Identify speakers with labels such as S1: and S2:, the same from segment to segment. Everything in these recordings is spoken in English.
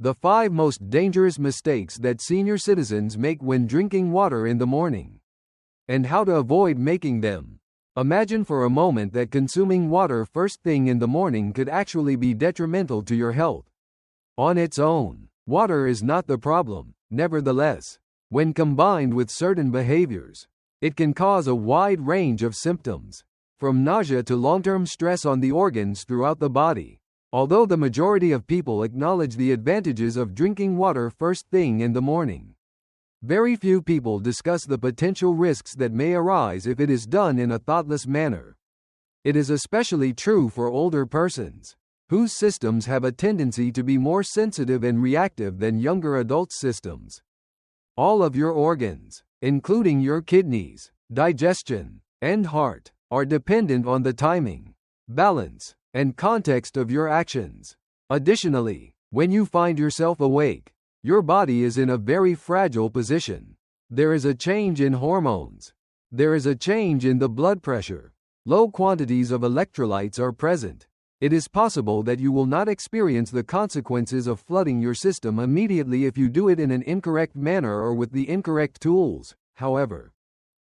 S1: The 5 most dangerous mistakes that senior citizens make when drinking water in the morning, and how to avoid making them. Imagine for a moment that consuming water first thing in the morning could actually be detrimental to your health. On its own, water is not the problem. Nevertheless, when combined with certain behaviors, it can cause a wide range of symptoms, from nausea to long-term stress on the organs throughout the body. Although the majority of people acknowledge the advantages of drinking water first thing in the morning, very few people discuss the potential risks that may arise if it is done in a thoughtless manner. It is especially true for older persons, whose systems have a tendency to be more sensitive and reactive than younger adults' systems. All of your organs, including your kidneys, digestion, and heart, are dependent on the timing, balance, and context of your actions. Additionally, when you find yourself awake, your body is in a very fragile position. There is a change in hormones. There is a change in the blood pressure. Low quantities of electrolytes are present. It is possible that you will not experience the consequences of flooding your system immediately if you do it in an incorrect manner or with the incorrect tools. However,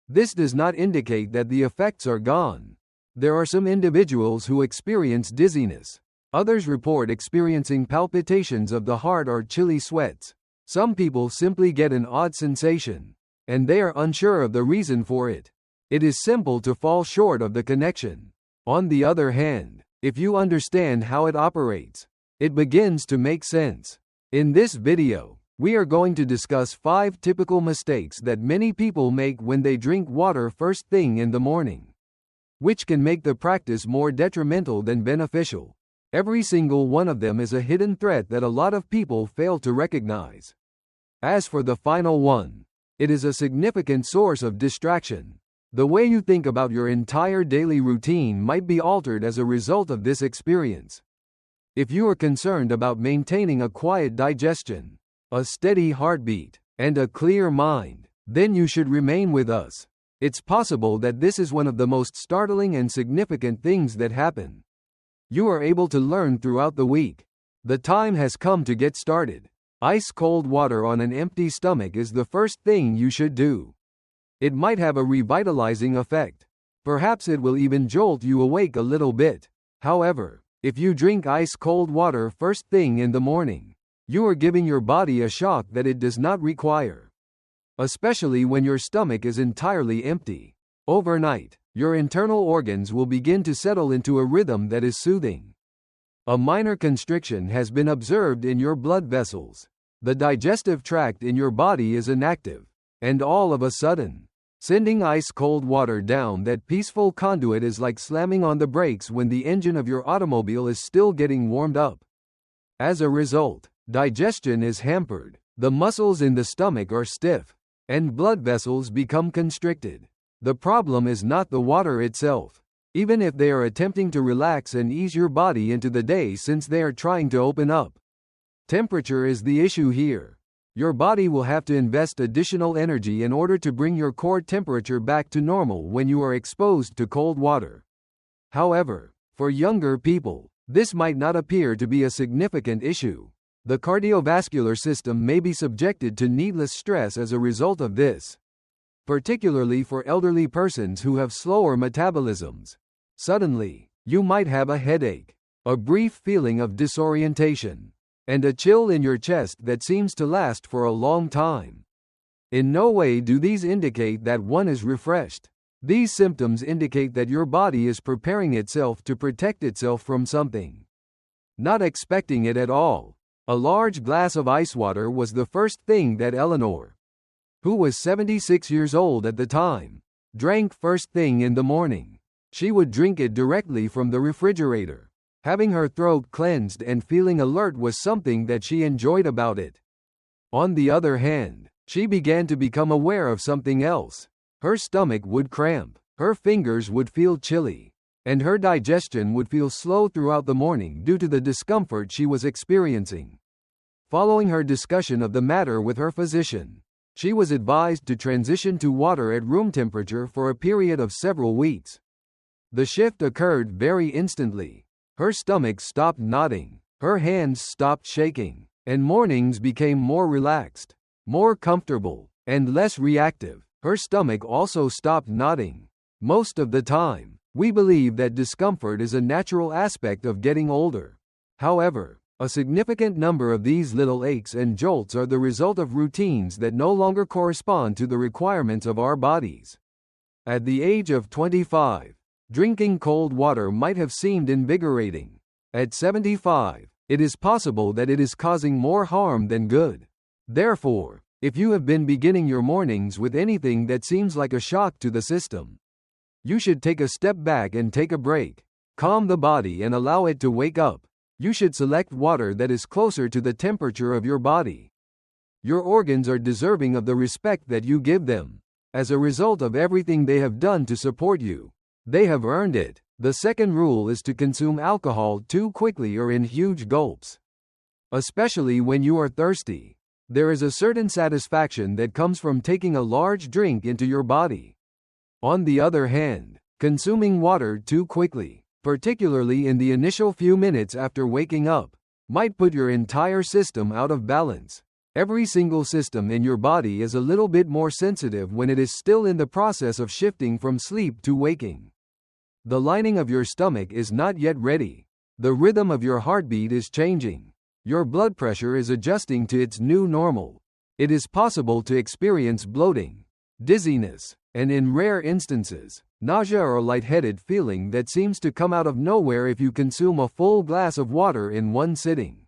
S1: this does not indicate that the effects are gone. There are some individuals who experience dizziness. Others report experiencing palpitations of the heart or chilly sweats. Some people simply get an odd sensation, and they are unsure of the reason for it. It is simple to fall short of the connection. On the other hand, if you understand how it operates, it begins to make sense. In this video, we are going to discuss 5 typical mistakes that many people make when they drink water first thing in the morning, which can make the practice more detrimental than beneficial. Every single one of them is a hidden threat that a lot of people fail to recognize. As for the final one, it is a significant source of distraction. The way you think about your entire daily routine might be altered as a result of this experience. If you are concerned about maintaining a quiet digestion, a steady heartbeat, and a clear mind, then you should remain with us. It's possible that this is one of the most startling and significant things that happen. You are able to learn throughout the week. The time has come to get started. Ice-cold water on an empty stomach is the first thing you should do. It might have a revitalizing effect. Perhaps it will even jolt you awake a little bit. However, if you drink ice-cold water first thing in the morning, you are giving your body a shock that it does not require. Especially when your stomach is entirely empty. Overnight, your internal organs will begin to settle into a rhythm that is soothing. A minor constriction has been observed in your blood vessels. The digestive tract in your body is inactive. And all of a sudden, sending ice-cold water down that peaceful conduit is like slamming on the brakes when the engine of your automobile is still getting warmed up. As a result, digestion is hampered, the muscles in the stomach are stiff, and blood vessels become constricted. The problem is not the water itself, even if they are attempting to relax and ease your body into the day since they are trying to open up. Temperature is the issue here. Your body will have to invest additional energy in order to bring your core temperature back to normal when you are exposed to cold water. However, for younger people, this might not appear to be a significant issue. The cardiovascular system may be subjected to needless stress as a result of this, particularly for elderly persons who have slower metabolisms. Suddenly, you might have a headache, a brief feeling of disorientation, and a chill in your chest that seems to last for a long time. In no way do these indicate that one is refreshed. These symptoms indicate that your body is preparing itself to protect itself from something. Not expecting it at all, a large glass of ice water was the first thing that Eleanor, who was 76 years old at the time, drank first thing in the morning. She would drink it directly from the refrigerator. Having her throat cleansed and feeling alert was something that she enjoyed about it. On the other hand, she began to become aware of something else. Her stomach would cramp, her fingers would feel chilly, and her digestion would feel slow throughout the morning due to the discomfort she was experiencing. Following her discussion of the matter with her physician, she was advised to transition to water at room temperature for a period of several weeks. The shift occurred very instantly. Her stomach stopped knotting, her hands stopped shaking, and mornings became more relaxed, more comfortable, and less reactive. Her stomach also stopped knotting. Most of the time, we believe that discomfort is a natural aspect of getting older. However, a significant number of these little aches and jolts are the result of routines that no longer correspond to the requirements of our bodies. At the age of 25, drinking cold water might have seemed invigorating. At 75, it is possible that it is causing more harm than good. Therefore, if you have been beginning your mornings with anything that seems like a shock to the system, you should take a step back and take a break. Calm the body and allow it to wake up. You should select water that is closer to the temperature of your body. Your organs are deserving of the respect that you give them. As a result of everything they have done to support you, they have earned it. The second rule is to consume alcohol too quickly or in huge gulps. Especially when you are thirsty. There is a certain satisfaction that comes from taking a large drink into your body. On the other hand, consuming water too quickly, particularly in the initial few minutes after waking up, might put your entire system out of balance. Every single system in your body is a little bit more sensitive when it is still in the process of shifting from sleep to waking. The lining of your stomach is not yet ready. The rhythm of your heartbeat is changing. Your blood pressure is adjusting to its new normal. It is possible to experience bloating, dizziness, and in rare instances, nausea or lightheaded feeling that seems to come out of nowhere if you consume a full glass of water in one sitting.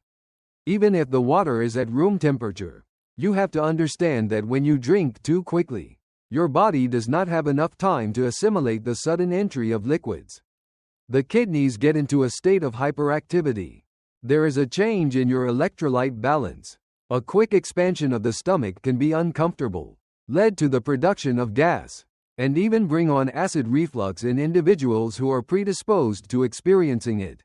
S1: Even if the water is at room temperature, you have to understand that when you drink too quickly, your body does not have enough time to assimilate the sudden entry of liquids. The kidneys get into a state of hyperactivity. There is a change in your electrolyte balance. A quick expansion of the stomach can be uncomfortable, lead to the production of gas, and even bring on acid reflux in individuals who are predisposed to experiencing it.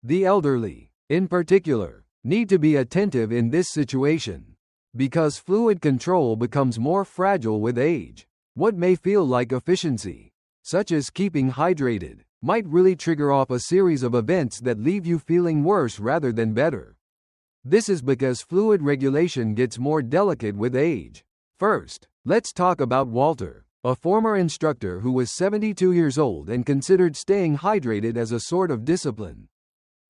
S1: The elderly, in particular, need to be attentive in this situation, because fluid control becomes more fragile with age. What may feel like efficiency, such as keeping hydrated, might really trigger off a series of events that leave you feeling worse rather than better. This is because fluid regulation gets more delicate with age. First, let's talk about Walter, a former instructor who was 72 years old and considered staying hydrated as a sort of discipline.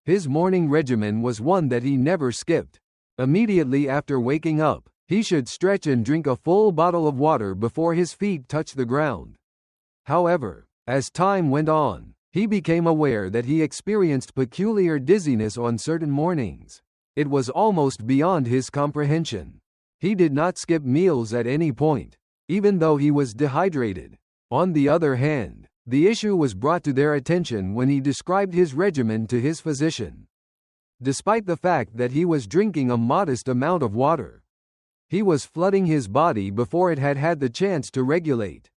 S1: His morning regimen was one that he never skipped. Immediately after waking up, he should stretch and drink a full bottle of water before his feet touched the ground. However, as time went on, he became aware that he experienced peculiar dizziness on certain mornings. It was almost beyond his comprehension. He did not skip meals at any point, even though he was dehydrated. On the other hand, the issue was brought to their attention when he described his regimen to his physician. Despite the fact that he was drinking a modest amount of water, he was flooding his body before it had had the chance to regulate.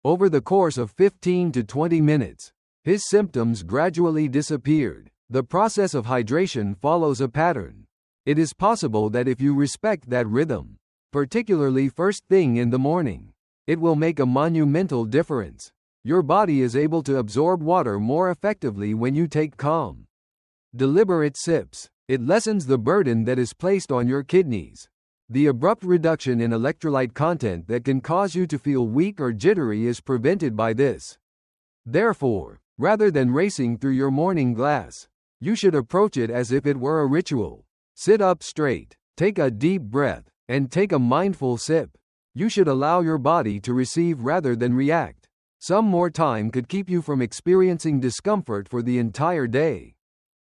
S1: Over the course of 15 to 20 minutes, his symptoms gradually disappeared. The process of hydration follows a pattern. It is possible that if you respect that rhythm, particularly first thing in the morning, it will make a monumental difference. Your body is able to absorb water more effectively when you take calm, deliberate sips. It lessens the burden that is placed on your kidneys. The abrupt reduction in electrolyte content that can cause you to feel weak or jittery is prevented by this. Therefore, rather than racing through your morning glass, you should approach it as if it were a ritual. Sit up straight, take a deep breath, and take a mindful sip. You should allow your body to receive rather than react. Some more time could keep you from experiencing discomfort for the entire day.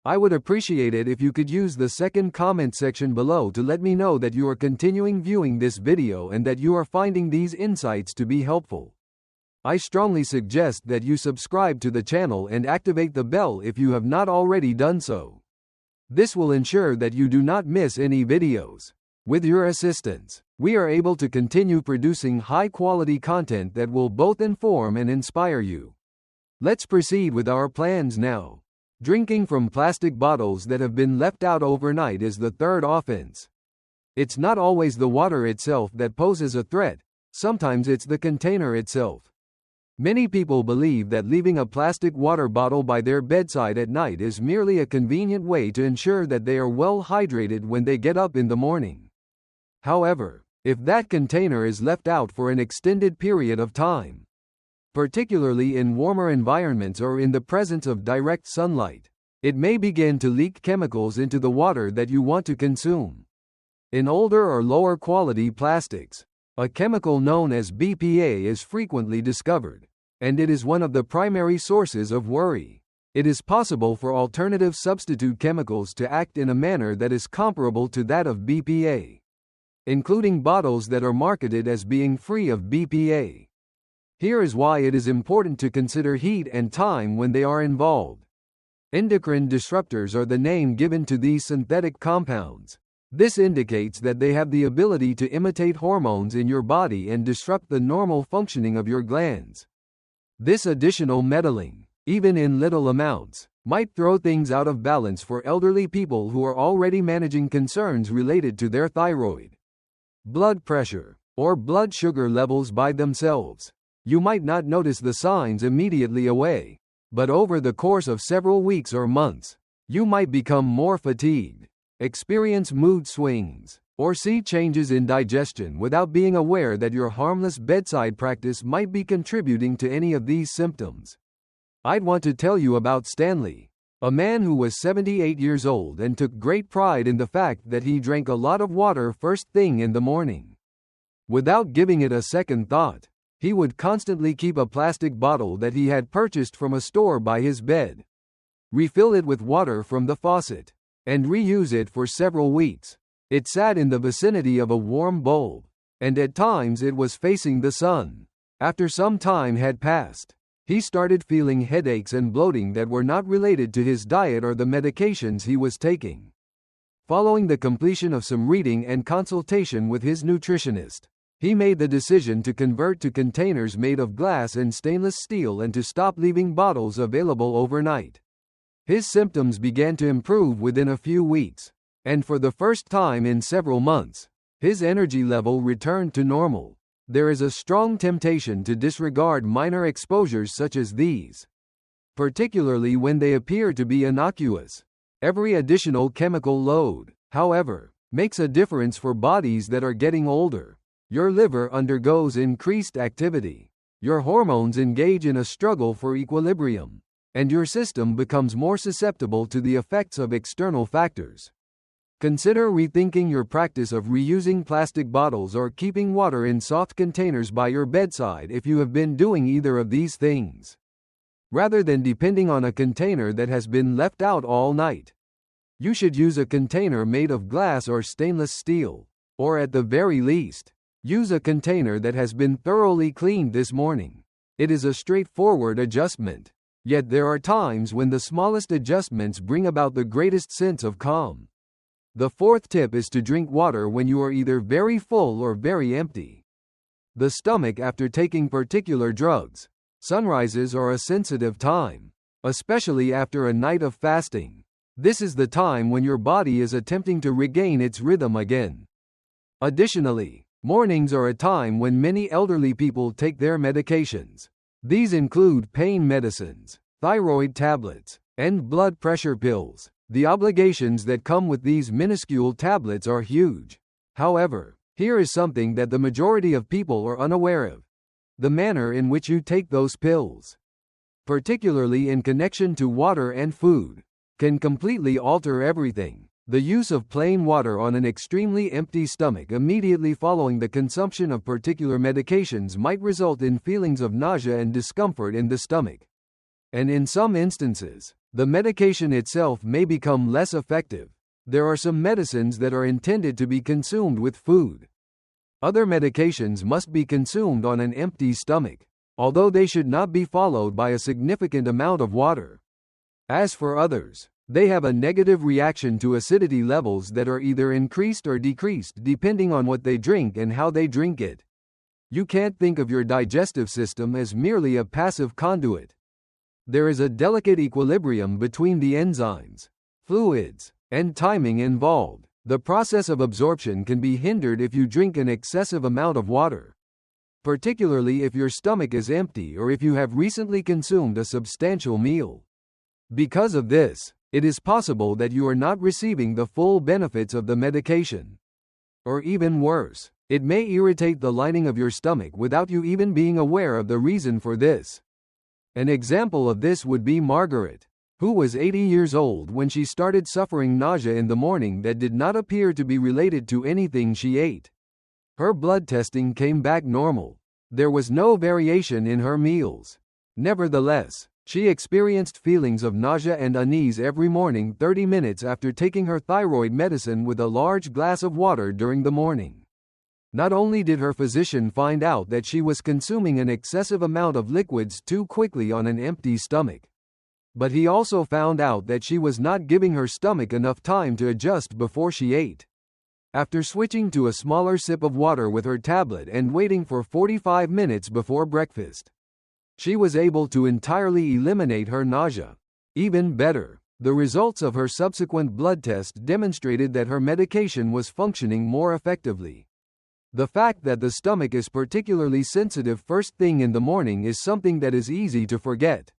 S1: I would appreciate it if you could use the second comment section below to let me know that you are continuing viewing this video and that you are finding these insights to be helpful. I strongly suggest that you subscribe to the channel and activate the bell if you have not already done so. This will ensure that you do not miss any videos. With your assistance, we are able to continue producing high-quality content that will both inform and inspire you. Let's proceed with our plans now. Drinking from plastic bottles that have been left out overnight is the third offense. It's not always the water itself that poses a threat, sometimes it's the container itself. Many people believe that leaving a plastic water bottle by their bedside at night is merely a convenient way to ensure that they are well hydrated when they get up in the morning. However, if that container is left out for an extended period of time, particularly in warmer environments or in the presence of direct sunlight, it may begin to leak chemicals into the water that you want to consume. In older or lower quality plastics, a chemical known as BPA is frequently discovered, and it is one of the primary sources of worry. It is possible for alternative substitute chemicals to act in a manner that is comparable to that of BPA, including bottles that are marketed as being free of BPA. Here is why it is important to consider heat and time when they are involved. Endocrine disruptors are the name given to these synthetic compounds. This indicates that they have the ability to imitate hormones in your body and disrupt the normal functioning of your glands. This additional meddling, even in little amounts, might throw things out of balance for elderly people who are already managing concerns related to their thyroid, blood pressure, or blood sugar levels by themselves. You might not notice the signs immediately away, but over the course of several weeks or months, you might become more fatigued, experience mood swings, or see changes in digestion without being aware that your harmless bedside practice might be contributing to any of these symptoms. I'd want to tell you about Stanley, a man who was 78 years old and took great pride in the fact that he drank a lot of water first thing in the morning. Without giving it a second thought, he would constantly keep a plastic bottle that he had purchased from a store by his bed, refill it with water from the faucet, and reuse it for several weeks. It sat in the vicinity of a warm bulb, and at times it was facing the sun. After some time had passed, he started feeling headaches and bloating that were not related to his diet or the medications he was taking. Following the completion of some reading and consultation with his nutritionist, he made the decision to convert to containers made of glass and stainless steel and to stop leaving bottles available overnight. His symptoms began to improve within a few weeks, and for the first time in several months, his energy level returned to normal. There is a strong temptation to disregard minor exposures such as these, particularly when they appear to be innocuous. Every additional chemical load, however, makes a difference for bodies that are getting older. Your liver undergoes increased activity, your hormones engage in a struggle for equilibrium, and your system becomes more susceptible to the effects of external factors. Consider rethinking your practice of reusing plastic bottles or keeping water in soft containers by your bedside if you have been doing either of these things, rather than depending on a container that has been left out all night. You should use a container made of glass or stainless steel, or at the very least, use a container that has been thoroughly cleaned this morning. It is a straightforward adjustment, yet there are times when the smallest adjustments bring about the greatest sense of calm. The fourth tip is to drink water when you are either very full or very empty. The stomach after taking particular drugs. Sunrises are a sensitive time, especially after a night of fasting. This is the time when your body is attempting to regain its rhythm again. Additionally, mornings are a time when many elderly people take their medications. These include pain medicines, thyroid tablets, and blood pressure pills. The obligations that come with these minuscule tablets are huge. However, here is something that the majority of people are unaware of: the manner in which you take those pills, particularly in connection to water and food, can completely alter everything. The use of plain water on an extremely empty stomach immediately following the consumption of particular medications might result in feelings of nausea and discomfort in the stomach. And in some instances, the medication itself may become less effective. There are some medicines that are intended to be consumed with food. Other medications must be consumed on an empty stomach, although they should not be followed by a significant amount of water. As for others, they have a negative reaction to acidity levels that are either increased or decreased depending on what they drink and how they drink it. You can't think of your digestive system as merely a passive conduit. There is a delicate equilibrium between the enzymes, fluids, and timing involved. The process of absorption can be hindered if you drink an excessive amount of water, particularly if your stomach is empty or if you have recently consumed a substantial meal. Because of this, it is possible that you are not receiving the full benefits of the medication. Or even worse, it may irritate the lining of your stomach without you even being aware of the reason for this. An example of this would be Margaret, who was 80 years old when she started suffering nausea in the morning that did not appear to be related to anything she ate. Her blood testing came back normal. There was no variation in her meals. Nevertheless, she experienced feelings of nausea and unease every morning 30 minutes after taking her thyroid medicine with a large glass of water during the morning. Not only did her physician find out that she was consuming an excessive amount of liquids too quickly on an empty stomach, but he also found out that she was not giving her stomach enough time to adjust before she ate. After switching to a smaller sip of water with her tablet and waiting for 45 minutes before breakfast, she was able to entirely eliminate her nausea. Even better, the results of her subsequent blood test demonstrated that her medication was functioning more effectively. The fact that the stomach is particularly sensitive first thing in the morning is something that is easy to forget,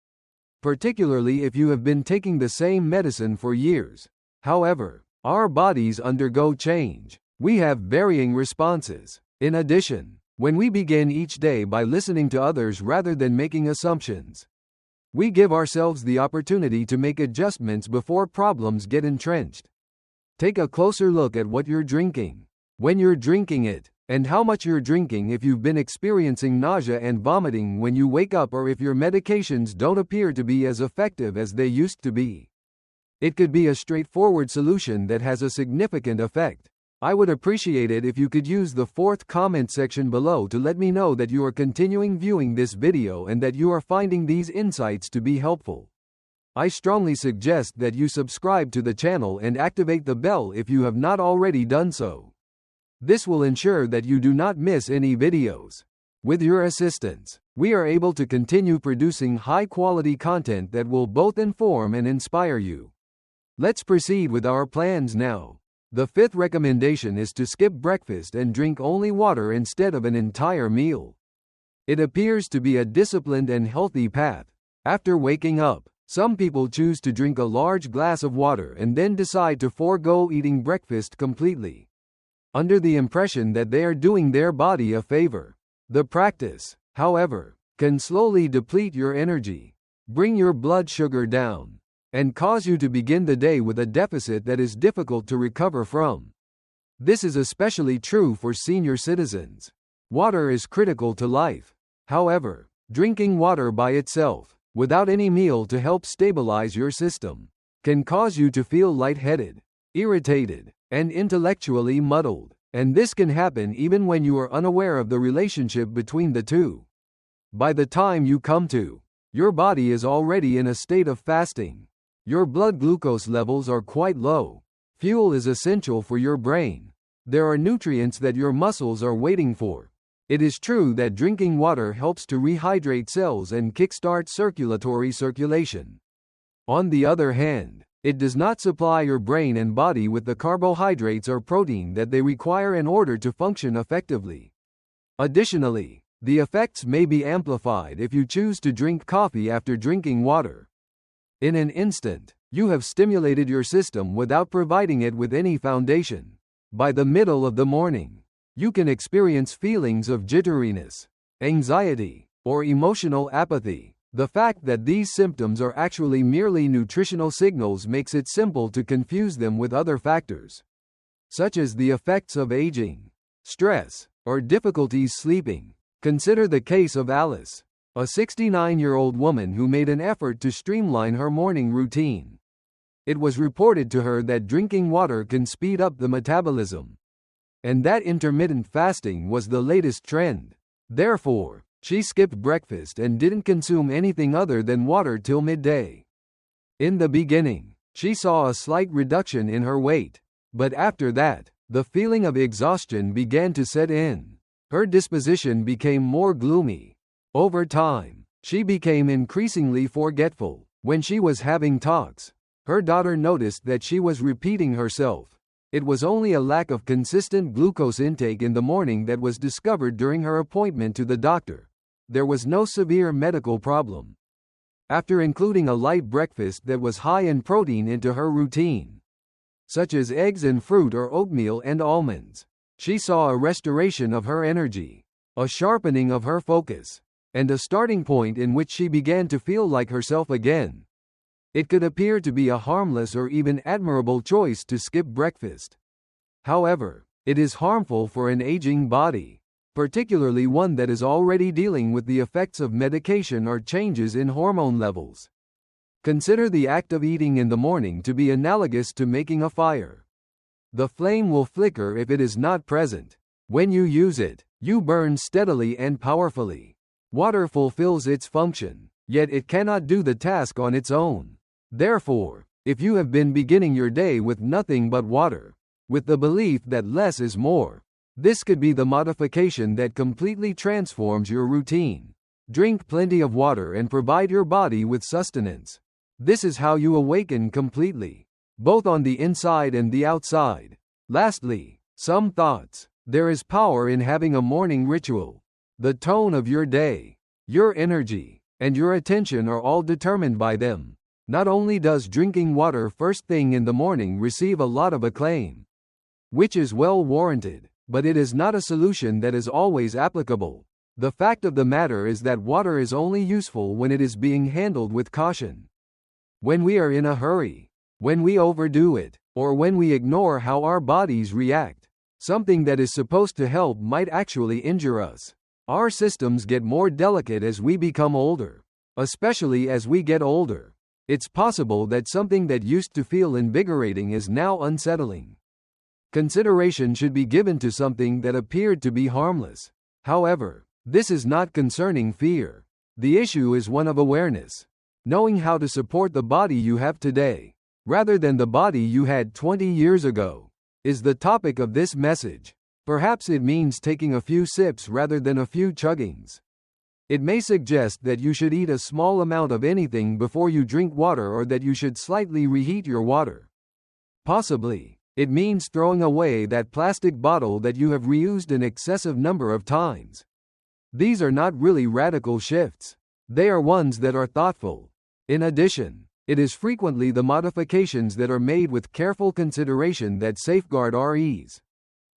S1: particularly if you have been taking the same medicine for years. However, our bodies undergo change. We have varying responses. In addition, when we begin each day by listening to others rather than making assumptions, we give ourselves the opportunity to make adjustments before problems get entrenched. Take a closer look at what you're drinking, when you're drinking it, and how much you're drinking if you've been experiencing nausea and vomiting when you wake up or if your medications don't appear to be as effective as they used to be. It could be a straightforward solution that has a significant effect. I would appreciate it if you could use the fourth comment section below to let me know that you are continuing viewing this video and that you are finding these insights to be helpful. I strongly suggest that you subscribe to the channel and activate the bell if you have not already done so. This will ensure that you do not miss any videos. With your assistance, we are able to continue producing high-quality content that will both inform and inspire you. Let's proceed with our plans now. The fifth recommendation is to skip breakfast and drink only water instead of an entire meal. It appears to be a disciplined and healthy path. After waking up, some people choose to drink a large glass of water and then decide to forego eating breakfast completely, under the impression that they are doing their body a favor. The practice, however, can slowly deplete your energy, bring your blood sugar down, and cause you to begin the day with a deficit that is difficult to recover from. This is especially true for senior citizens. Water is critical to life. However, drinking water by itself, without any meal to help stabilize your system, can cause you to feel lightheaded, irritated, and intellectually muddled. And this can happen even when you are unaware of the relationship between the two. By the time you come to, your body is already in a state of fasting. Your blood glucose levels are quite low. Fuel is essential for your brain. There are nutrients that your muscles are waiting for. It is true that drinking water helps to rehydrate cells and kickstart circulation. On the other hand, it does not supply your brain and body with the carbohydrates or protein that they require in order to function effectively. Additionally, the effects may be amplified if you choose to drink coffee after drinking water. In an instant, you have stimulated your system without providing it with any foundation. By the middle of the morning, you can experience feelings of jitteriness, anxiety, or emotional apathy. The fact that these symptoms are actually merely nutritional signals makes it simple to confuse them with other factors, such as the effects of aging, stress, or difficulties sleeping. Consider the case of Alice, a 69-year-old woman who made an effort to streamline her morning routine. It was reported to her that drinking water can speed up the metabolism, and that intermittent fasting was the latest trend. Therefore, she skipped breakfast and didn't consume anything other than water till midday. In the beginning, she saw a slight reduction in her weight, but after that, the feeling of exhaustion began to set in. Her disposition became more gloomy. Over time, she became increasingly forgetful. When she was having talks, her daughter noticed that she was repeating herself. It was only a lack of consistent glucose intake in the morning that was discovered during her appointment to the doctor. There was no severe medical problem. After including a light breakfast that was high in protein into her routine, such as eggs and fruit or oatmeal and almonds, she saw a restoration of her energy, a sharpening of her focus, and a starting point in which she began to feel like herself again. It could appear to be a harmless or even admirable choice to skip breakfast. However, it is harmful for an aging body, particularly one that is already dealing with the effects of medication or changes in hormone levels. Consider the act of eating in the morning to be analogous to making a fire. The flame will flicker if it is not present. When you use it, you burn steadily and powerfully. Water fulfills its function, yet it cannot do the task on its own. Therefore, if you have been beginning your day with nothing but water, with the belief that less is more, this could be the modification that completely transforms your routine. Drink plenty of water and provide your body with sustenance. This is how you awaken completely, both on the inside and the outside. Lastly, some thoughts. There is power in having a morning ritual. The tone of your day, your energy, and your attention are all determined by them. Not only does drinking water first thing in the morning receive a lot of acclaim, which is well warranted, but it is not a solution that is always applicable. The fact of the matter is that water is only useful when it is being handled with caution. When we are in a hurry, when we overdo it, or when we ignore how our bodies react, something that is supposed to help might actually injure us. Our systems get more delicate as we become older, especially as we get older. It's possible that something that used to feel invigorating is now unsettling. Consideration should be given to something that appeared to be harmless. However, this is not concerning fear. The issue is one of awareness. Knowing how to support the body you have today, rather than the body you had 20 years ago, is the topic of this message. Perhaps it means taking a few sips rather than a few chuggings. It may suggest that you should eat a small amount of anything before you drink water, or that you should slightly reheat your water. Possibly, it means throwing away that plastic bottle that you have reused an excessive number of times. These are not really radical shifts. They are ones that are thoughtful. In addition, it is frequently the modifications that are made with careful consideration that safeguard our ease,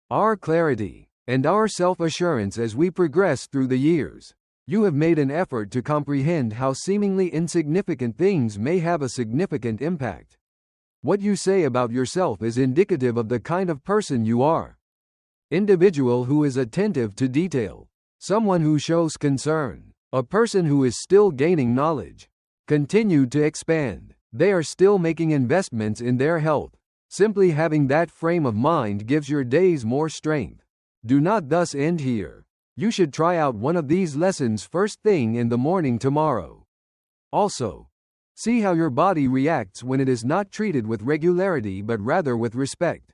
S1: our clarity, and our self-assurance as we progress through the years. You have made an effort to comprehend how seemingly insignificant things may have a significant impact. What you say about yourself is indicative of the kind of person you are. Individual who is attentive to detail. Someone who shows concern. A person who is still gaining knowledge. Continue to expand. They are still making investments in their health. Simply having that frame of mind gives your days more strength. Do not thus end here. You should try out one of these lessons first thing in the morning tomorrow. Also, see how your body reacts when it is not treated with regularity but rather with respect.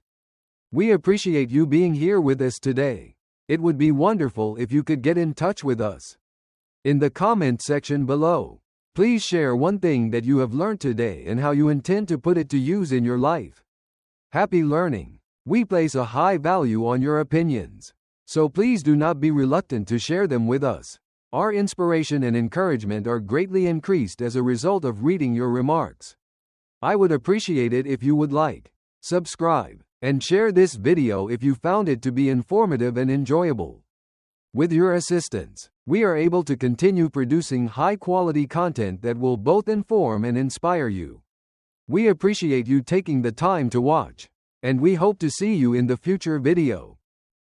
S1: We appreciate you being here with us today. It would be wonderful if you could get in touch with us in the comment section below. Please share one thing that you have learned today and how you intend to put it to use in your life. Happy learning. We place a high value on your opinions, so please do not be reluctant to share them with us. Our inspiration and encouragement are greatly increased as a result of reading your remarks. I would appreciate it if you would like, subscribe, and share this video if you found it to be informative and enjoyable. With your assistance, we are able to continue producing high-quality content that will both inform and inspire you. We appreciate you taking the time to watch, and we hope to see you in the future video.